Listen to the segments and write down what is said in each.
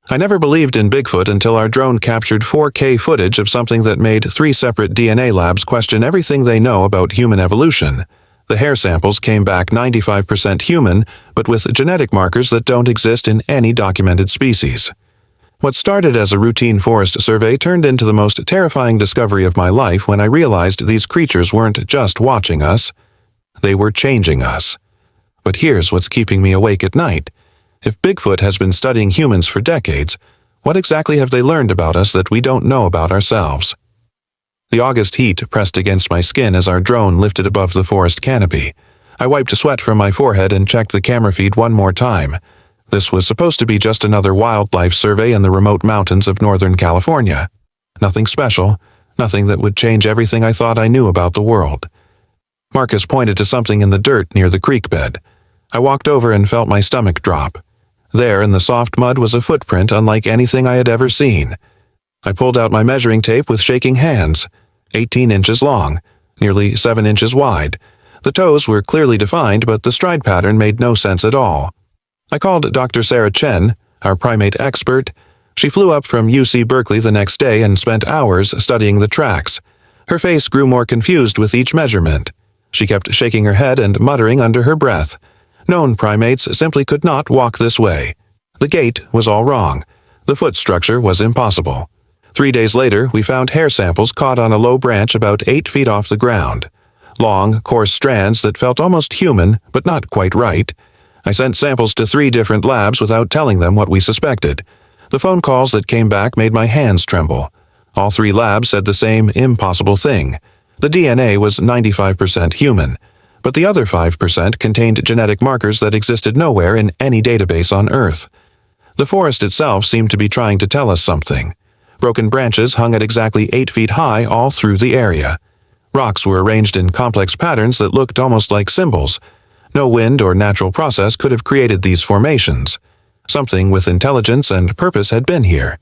I never believed in Bigfoot until our drone captured 4K footage of something that made 3 separate DNA labs question everything they know about human evolution. The hair samples came back 95% human, but with genetic markers that don't exist in any documented species. What started as a routine forest survey turned into the most terrifying discovery of my life when I realized these creatures weren't just watching us. They were changing us. But here's what's keeping me awake at night. If Bigfoot has been studying humans for decades, what exactly have they learned about us that we don't know about ourselves? The August heat pressed against my skin as our drone lifted above the forest canopy. I wiped sweat from my forehead and checked the camera feed one more time. This was supposed to be just another wildlife survey in the remote mountains of Northern California. Nothing special, nothing that would change everything I thought I knew about the world. Marcus pointed to something in the dirt near the creek bed. I walked over and felt my stomach drop. There in the soft mud was a footprint unlike anything I had ever seen. I pulled out my measuring tape with shaking hands. 18 inches long, nearly 7 inches wide. The toes were clearly defined, but the stride pattern made no sense at all. I called Dr. Sarah Chen, our primate expert. She flew up from UC Berkeley the next day and spent hours studying the tracks. Her face grew more confused with each measurement. She kept shaking her head and muttering under her breath. Known primates simply could not walk this way. The gait was all wrong. The foot structure was impossible. 3 days later, we found hair samples caught on a low branch about 8 feet off the ground. Long, coarse strands that felt almost human, but not quite right. I sent samples to 3 different labs without telling them what we suspected. The phone calls that came back made my hands tremble. All 3 labs said the same impossible thing. The DNA was 95% human, but the other 5% contained genetic markers that existed nowhere in any database on Earth. The forest itself seemed to be trying to tell us something. Broken branches hung at exactly 8 feet high all through the area. Rocks were arranged in complex patterns that looked almost like symbols. No wind or natural process could have created these formations. Something with intelligence and purpose had been here.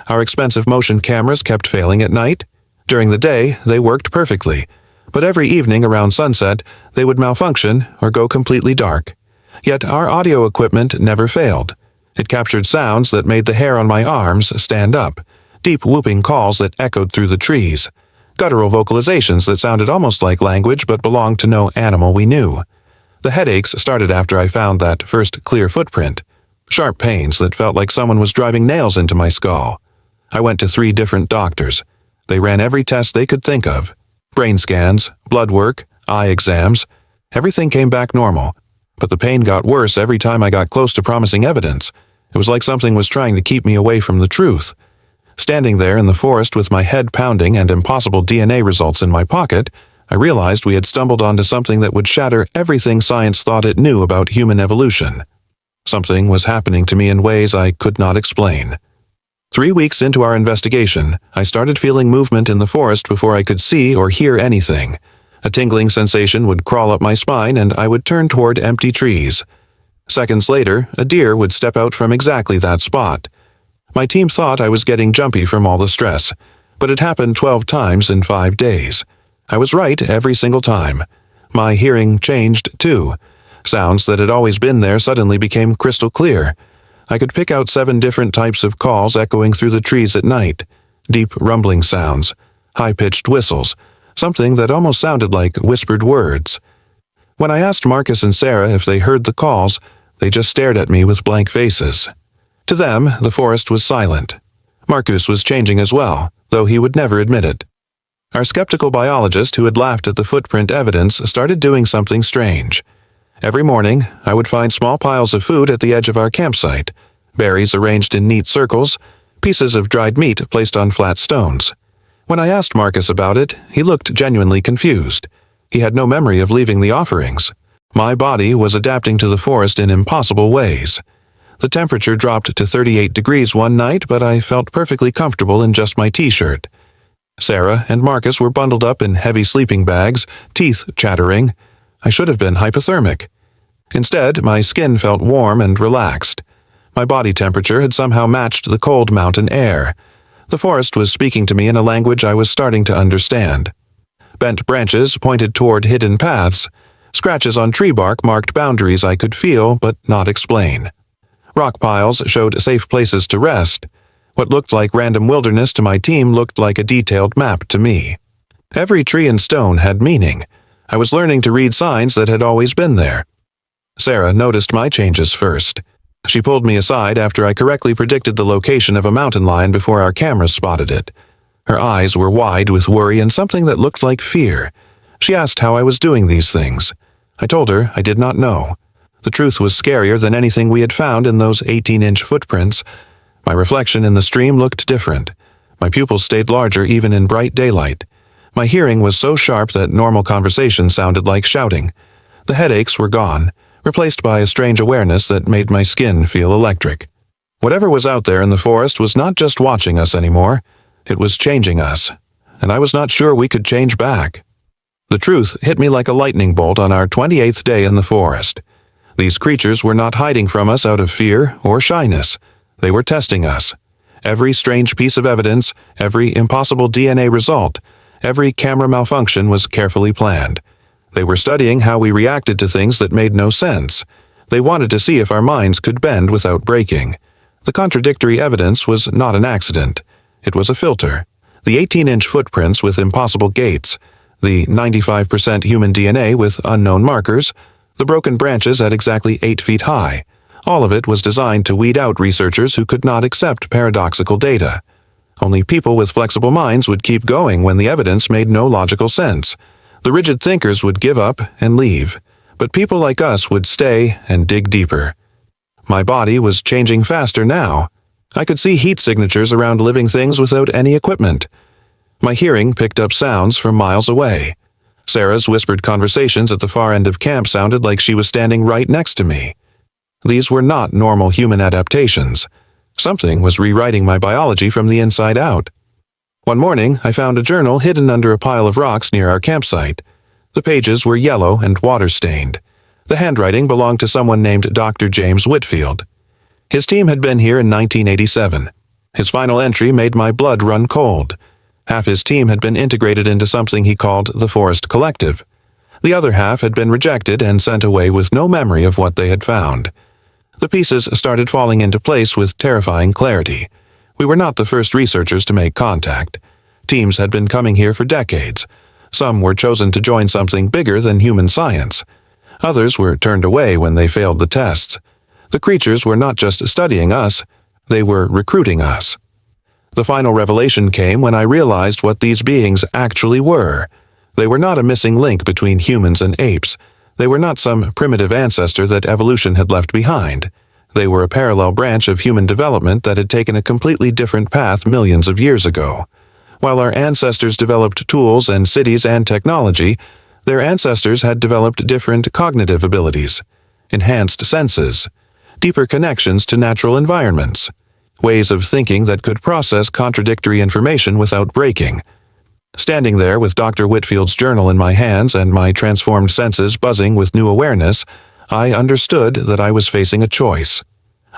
Our expensive motion cameras kept failing at night. During the day, they worked perfectly, but every evening around sunset, they would malfunction or go completely dark. Yet our audio equipment never failed. It captured sounds that made the hair on my arms stand up, deep whooping calls that echoed through the trees, guttural vocalizations that sounded almost like language but belonged to no animal we knew. The headaches started after I found that first clear footprint, sharp pains that felt like someone was driving nails into my skull. I went to 3 different doctors. They ran every test they could think of. Brain scans, blood work, eye exams. Everything came back normal, but the pain got worse every time I got close to promising evidence. It was like something was trying to keep me away from the truth. Standing there in the forest with my head pounding and impossible DNA results in my pocket, I realized we had stumbled onto something that would shatter everything science thought it knew about human evolution. Something was happening to me in ways I could not explain. 3 weeks into our investigation, I started feeling movement in the forest before I could see or hear anything. A tingling sensation would crawl up my spine and I would turn toward empty trees. Seconds later, a deer would step out from exactly that spot. My team thought I was getting jumpy from all the stress, but it happened 12 times in 5 days. I was right every single time. My hearing changed, too. Sounds that had always been there suddenly became crystal clear. I could pick out 7 different types of calls echoing through the trees at night. Deep rumbling sounds, high-pitched whistles, something that almost sounded like whispered words. When I asked Marcus and Sarah if they heard the calls, they just stared at me with blank faces. To them, the forest was silent. Marcus was changing as well, though he would never admit it. Our skeptical biologist who had laughed at the footprint evidence started doing something strange. Every morning, I would find small piles of food at the edge of our campsite, berries arranged in neat circles, pieces of dried meat placed on flat stones. When I asked Marcus about it, he looked genuinely confused. He had no memory of leaving the offerings. My body was adapting to the forest in impossible ways. The temperature dropped to 38 degrees one night, but I felt perfectly comfortable in just my t-shirt. Sarah and Marcus were bundled up in heavy sleeping bags, teeth chattering. I should have been hypothermic. Instead, my skin felt warm and relaxed. My body temperature had somehow matched the cold mountain air. The forest was speaking to me in a language I was starting to understand. Bent branches pointed toward hidden paths. Scratches on tree bark marked boundaries I could feel but not explain. Rock piles showed safe places to rest. What looked like random wilderness to my team looked like a detailed map to me. Every tree and stone had meaning. I was learning to read signs that had always been there. Sarah noticed my changes first. She pulled me aside after I correctly predicted the location of a mountain lion before our cameras spotted it. Her eyes were wide with worry and something that looked like fear. She asked how I was doing these things. I told her I did not know. The truth was scarier than anything we had found in those 18-inch footprints. My reflection in the stream looked different. My pupils stayed larger even in bright daylight. My hearing was so sharp that normal conversation sounded like shouting. The headaches were gone, replaced by a strange awareness that made my skin feel electric. Whatever was out there in the forest was not just watching us anymore. It was changing us, and I was not sure we could change back. The truth hit me like a lightning bolt on our 28th day in the forest. These creatures were not hiding from us out of fear or shyness. They were testing us. Every strange piece of evidence, every impossible DNA result, every camera malfunction was carefully planned. They were studying how we reacted to things that made no sense. They wanted to see if our minds could bend without breaking. The contradictory evidence was not an accident. It was a filter. The 18-inch footprints with impossible gaits, the 95% human DNA with unknown markers, the broken branches at exactly 8 feet high. All of it was designed to weed out researchers who could not accept paradoxical data. Only people with flexible minds would keep going when the evidence made no logical sense. The rigid thinkers would give up and leave, but people like us would stay and dig deeper. My body was changing faster now. I could see heat signatures around living things without any equipment. My hearing picked up sounds from miles away. Sarah's whispered conversations at the far end of camp sounded like she was standing right next to me. These were not normal human adaptations. Something was rewriting my biology from the inside out. One morning, I found a journal hidden under a pile of rocks near our campsite. The pages were yellow and water-stained. The handwriting belonged to someone named Dr. James Whitfield. His team had been here in 1987. His final entry made my blood run cold. Half his team had been integrated into something he called the Forest Collective. The other half had been rejected and sent away with no memory of what they had found. The pieces started falling into place with terrifying clarity. We were not the first researchers to make contact. Teams had been coming here for decades. Some were chosen to join something bigger than human science. Others were turned away when they failed the tests. The creatures were not just studying us, they were recruiting us. The final revelation came when I realized what these beings actually were. They were not a missing link between humans and apes. They were not some primitive ancestor that evolution had left behind. They were a parallel branch of human development that had taken a completely different path millions of years ago. While our ancestors developed tools and cities and technology, their ancestors had developed different cognitive abilities, enhanced senses, deeper connections to natural environments, ways of thinking that could process contradictory information without breaking. Standing there with Dr. Whitfield's journal in my hands and my transformed senses buzzing with new awareness, I understood that I was facing a choice.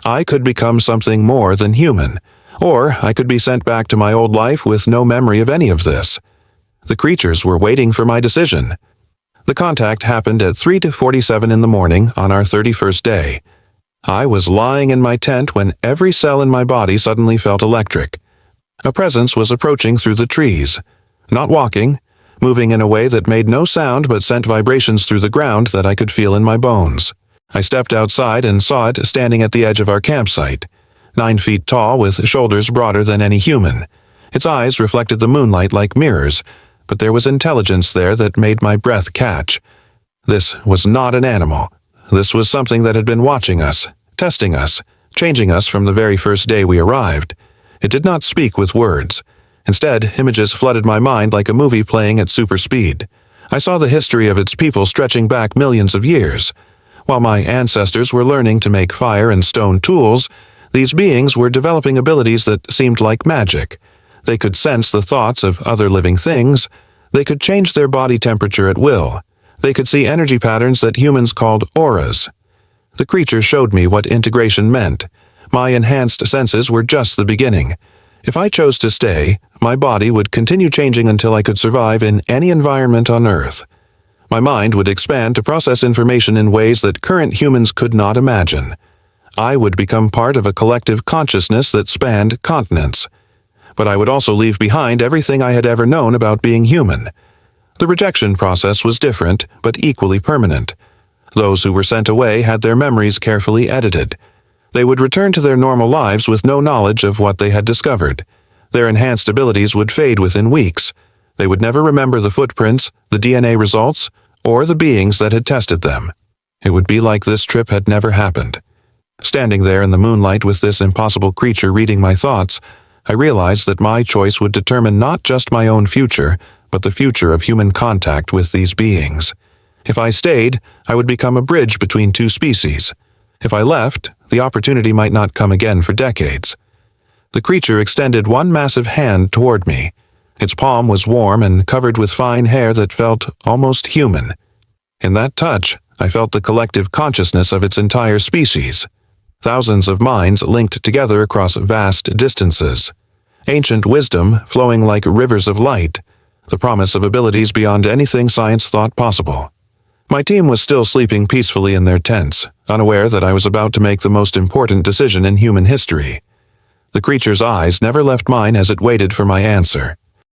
I could become something more than human, or I could be sent back to my old life with no memory of any of this. The creatures were waiting for my decision. The contact happened at 3:47 in the morning on our 31st day. I was lying in my tent when every cell in my body suddenly felt electric. A presence was approaching through the trees, not walking, moving in a way that made no sound but sent vibrations through the ground that I could feel in my bones. I stepped outside and saw it standing at the edge of our campsite, 9 feet tall with shoulders broader than any human. Its eyes reflected the moonlight like mirrors, but there was intelligence there that made my breath catch. This was not an animal. This was something that had been watching us, testing us, changing us from the very first day we arrived. It did not speak with words. Instead, images flooded my mind like a movie playing at super speed. I saw the history of its people stretching back millions of years. While my ancestors were learning to make fire and stone tools, these beings were developing abilities that seemed like magic. They could sense the thoughts of other living things. They could change their body temperature at will. They could see energy patterns that humans called auras. The creature showed me what integration meant. My enhanced senses were just the beginning. If I chose to stay, my body would continue changing until I could survive in any environment on Earth. My mind would expand to process information in ways that current humans could not imagine. I would become part of a collective consciousness that spanned continents. But I would also leave behind everything I had ever known about being human. The rejection process was different, but equally permanent. Those who were sent away had their memories carefully edited. They would return to their normal lives with no knowledge of what they had discovered. Their enhanced abilities would fade within weeks. They would never remember the footprints, the DNA results, or the beings that had tested them. It would be like this trip had never happened. Standing there in the moonlight with this impossible creature reading my thoughts, I realized that my choice would determine not just my own future, but the future of human contact with these beings. If I stayed, I would become a bridge between two species. If I left, the opportunity might not come again for decades. The creature extended one massive hand toward me. Its palm was warm and covered with fine hair that felt almost human. In that touch, I felt the collective consciousness of its entire species. Thousands of minds linked together across vast distances. Ancient wisdom flowing like rivers of light. The promise of abilities beyond anything science thought possible. My team was still sleeping peacefully in their tents, unaware that I was about to make the most important decision in human history. The creature's eyes never left mine as it waited for my answer.